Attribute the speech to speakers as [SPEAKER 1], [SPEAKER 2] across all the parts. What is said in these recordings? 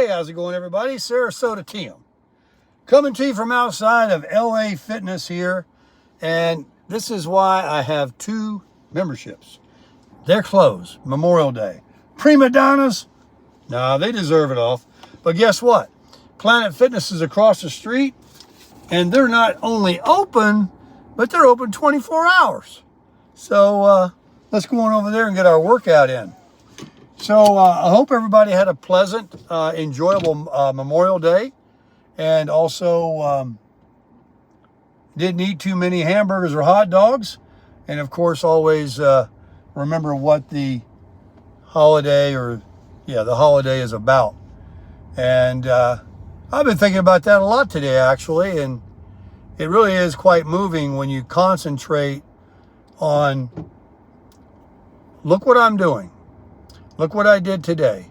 [SPEAKER 1] Hey, how's it going, everybody? Sarasota Tim. Coming to you from outside of LA Fitness here. And this is why I have two memberships. They're closed, Memorial Day. Prima donnas? Nah, they deserve it off. But guess what? Planet Fitness is across the street. And they're not only open, but they're open 24 hours. So let's go on over there and get our workout in. So I hope everybody had a pleasant, enjoyable Memorial Day, and also didn't eat too many hamburgers or hot dogs. And of course, always remember what the holiday is about. And I've been thinking about that a lot today, actually, and it really is quite moving when you concentrate on, look what I'm doing. Look what I did today.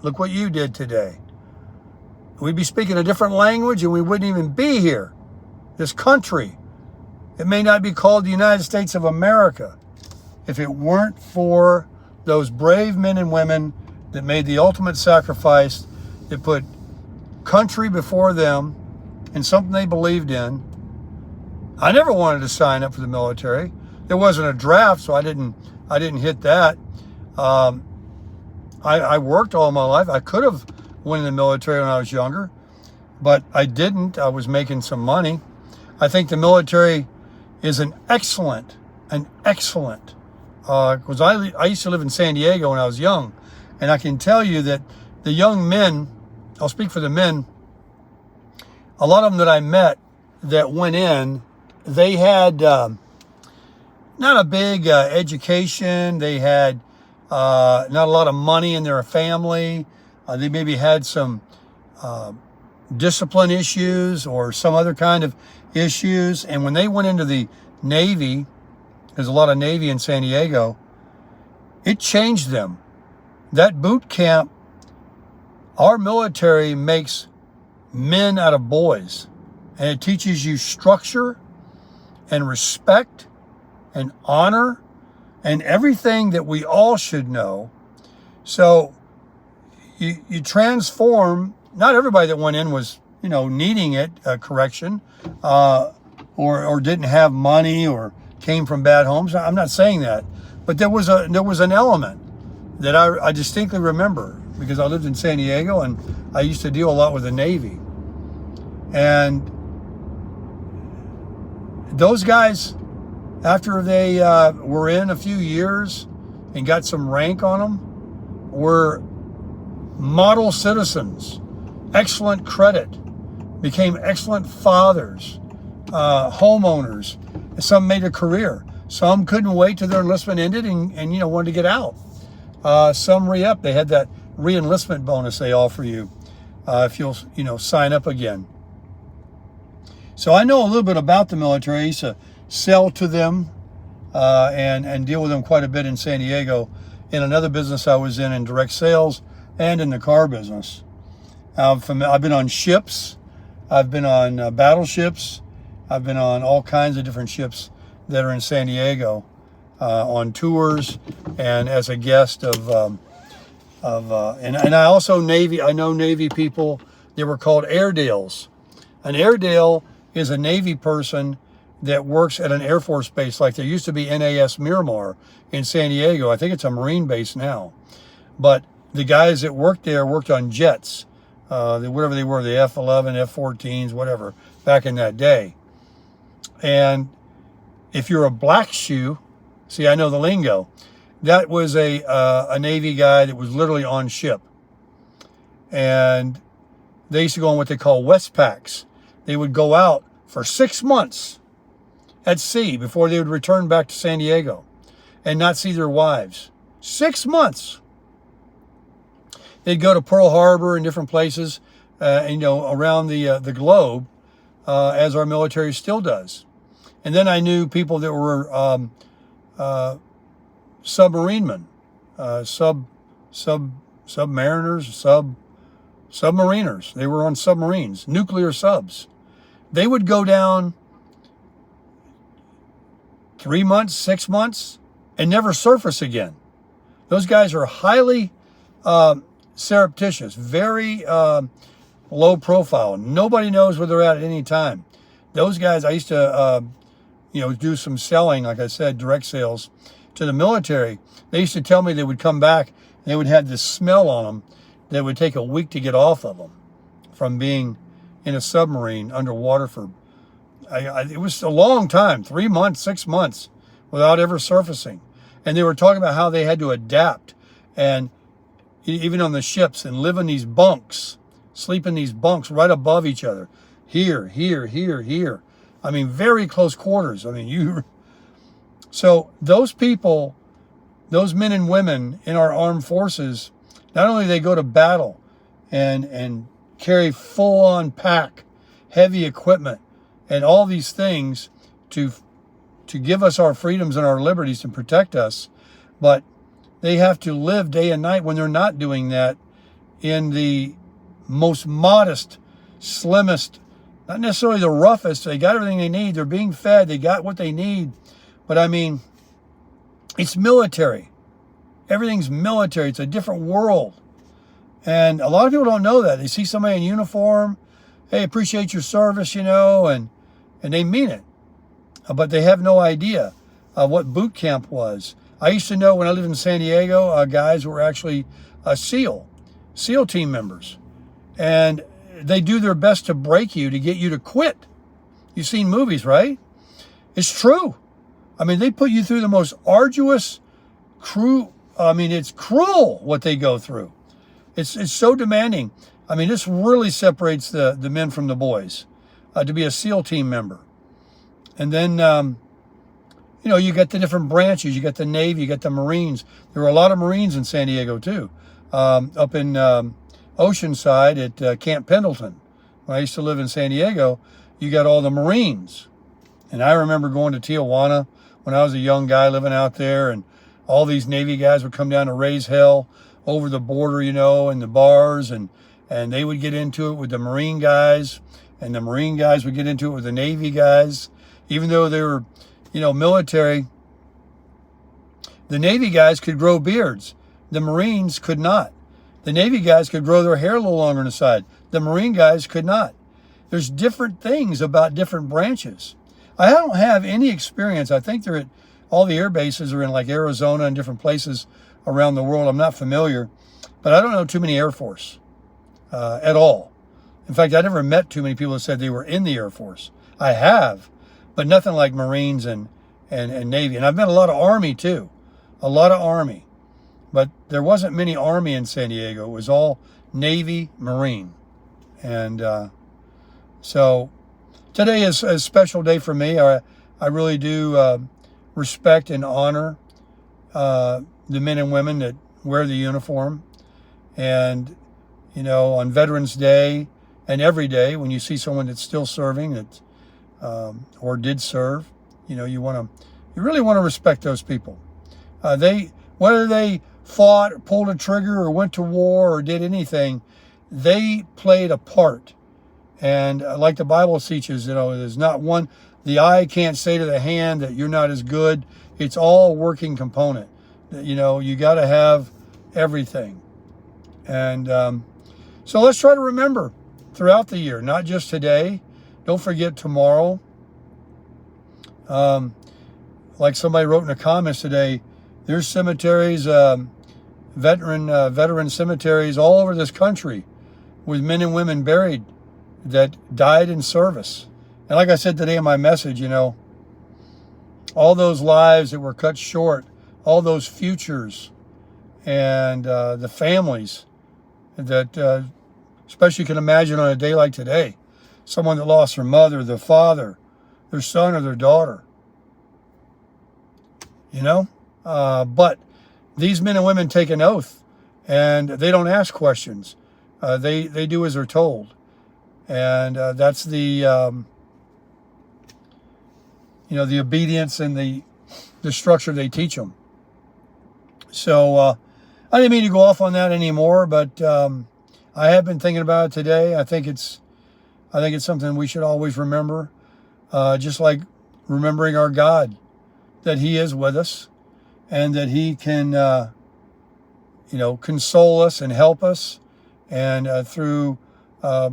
[SPEAKER 1] Look what you did today. We'd be speaking a different language and we wouldn't even be here. This country, it may not be called the United States of America if it weren't for those brave men and women that made the ultimate sacrifice, that put country before them and something they believed in. I never wanted to sign up for the military. There wasn't a draft, so I didn't hit that. I worked all my life. I could have went in the military when I was younger, but I didn't. I was making some money. I think the military is an excellent, because I used to live in San Diego when I was young, and I can tell you that the young men, I'll speak for the men, a lot of them that I met that went in, they had not a big education. They had not a lot of money in their family. They maybe had some discipline issues or some other kind of issues. And when they went into the Navy, there's a lot of Navy in San Diego, it changed them. That boot camp, our military makes men out of boys. And it teaches you structure and respect and honor and everything that we all should know. So you transform. Not everybody that went in was, needing it, correction, or didn't have money or came from bad homes. I'm not saying that, but there was an element that I distinctly remember because I lived in San Diego and I used to deal a lot with the Navy. And those guys, after they were in a few years and got some rank on them, were model citizens, excellent credit, became excellent fathers, homeowners. Some made a career. Some couldn't wait till their enlistment ended and wanted to get out. Some re-up. They had that re-enlistment bonus they offer you if you'll sign up again. So I know a little bit about the military. I used to sell to them and deal with them quite a bit in San Diego. In another business I was in direct sales and in the car business. I've been on ships. I've been on battleships. I've been on all kinds of different ships that are in San Diego on tours and as a guest and I also I know Navy people. They were called Airedales. An Airedale is a Navy person that works at an Air Force base, like there used to be NAS Miramar in San Diego. I think it's a Marine base now. But the guys that worked there worked on jets, whatever they were, the F-11, F-14s, whatever, back in that day. And if you're a black shoe, see, I know the lingo. That was a Navy guy that was literally on ship. And they used to go on what they call Westpacks. They would go out for 6 months at sea before they would return back to San Diego and not see their wives. 6 months. They'd go to Pearl Harbor and different places, around the globe, as our military still does. And then I knew people that were submarine men, submariners, submariners. They were on submarines, nuclear subs. They would go down 3 months, 6 months, and never surface again. Those guys are highly surreptitious, very low profile. Nobody knows where they're at any time. Those guys, I used to, do some selling, like I said, direct sales to the military. They used to tell me they would come back and they would have this smell on them that would take a week to get off of them from being in a submarine underwater for, it was a long time, 3 months, 6 months without ever surfacing. And they were talking about how they had to adapt and even on the ships and live in these bunks, sleep in these bunks right above each other. Here, here, here, here. I mean, very close quarters. I mean, so those people, those men and women in our armed forces, not only they go to battle and carry full-on pack, heavy equipment, and all these things to give us our freedoms and our liberties to protect us, but they have to live day and night when they're not doing that in the most modest, slimmest, not necessarily the roughest. They got everything they need. They're being fed. They got what they need. But I mean, it's military. Everything's military. It's a different world. And a lot of people don't know that. They see somebody in uniform, hey, appreciate your service, and they mean it. But they have no idea what boot camp was. I used to know when I lived in San Diego, guys were actually SEAL team members. And they do their best to break you, to get you to quit. You've seen movies, right? It's true. I mean, they put you through the most arduous, it's cruel what they go through. It's so demanding. I mean, this really separates the men from the boys, to be a SEAL team member. And then, you get the different branches. You got the Navy, you got the Marines. There were a lot of Marines in San Diego, too. Up in Oceanside at Camp Pendleton. When I used to live in San Diego, you got all the Marines. And I remember going to Tijuana when I was a young guy living out there, and all these Navy guys would come down to raise hell over the border, in the bars, and they would get into it with the Marine guys, and the Marine guys would get into it with the Navy guys. Even though they were, military, the Navy guys could grow beards. The Marines could not. The Navy guys could grow their hair a little longer on the side. The Marine guys could not. There's different things about different branches. I don't have any experience. I think they're at all the air bases are in like Arizona and different places around the world. I'm not familiar, but I don't know too many Air Force at all. In fact, I never met too many people that said they were in the Air Force. I have, but nothing like Marines and Navy. And I've met a lot of Army too, a lot of Army. But there wasn't many Army in San Diego. It was all Navy, Marine. And so today is a special day for me. I really do respect and honor the men and women that wear the uniform. And, on Veterans Day and every day when you see someone that's still serving that or did serve, you really want to respect those people. Whether they fought, pulled a trigger, or went to war, or did anything, they played a part. And like the Bible teaches, there's not one, the eye can't say to the hand that you're not as good. It's all a working component. You got to have everything. And so let's try to remember throughout the year, not just today. Don't forget tomorrow. Like somebody wrote in the comments today, there's cemeteries, veteran cemeteries all over this country with men and women buried that died in service. And like I said today in my message, all those lives that were cut short, all those futures, and the families that especially you can imagine on a day like today, someone that lost their mother, their father, their son, or their daughter. But these men and women take an oath, and they don't ask questions. They do as they're told, and that's the the obedience and the structure they teach them. So I didn't mean to go off on that anymore, but I have been thinking about it today. I think it's something we should always remember, just like remembering our God, that He is with us, and that He can, console us and help us, and through the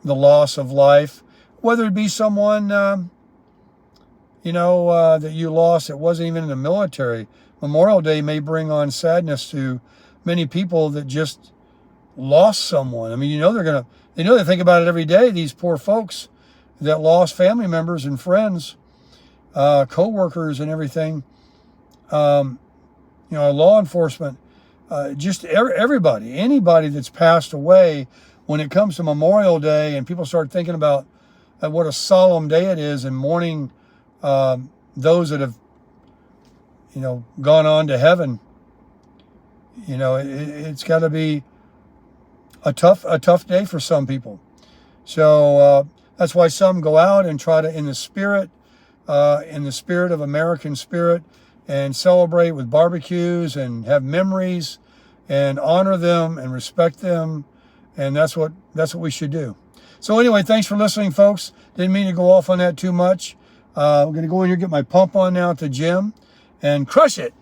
[SPEAKER 1] loss of life, whether it be someone, that you lost that wasn't even in the military. Memorial Day may bring on sadness to many people that just lost someone. I mean, they think about it every day, these poor folks that lost family members and friends, co-workers and everything, law enforcement, just everybody, anybody that's passed away. When it comes to Memorial Day and people start thinking about what a solemn day it is and mourning those that have, gone on to heaven, it's got to be a tough day for some people. So that's why some go out and try to, in the spirit of American spirit, and celebrate with barbecues and have memories and honor them and respect them. And that's what we should do. So anyway, thanks for listening, folks. Didn't mean to go off on that too much. I'm going to go in here and get my pump on now at the gym and crush it.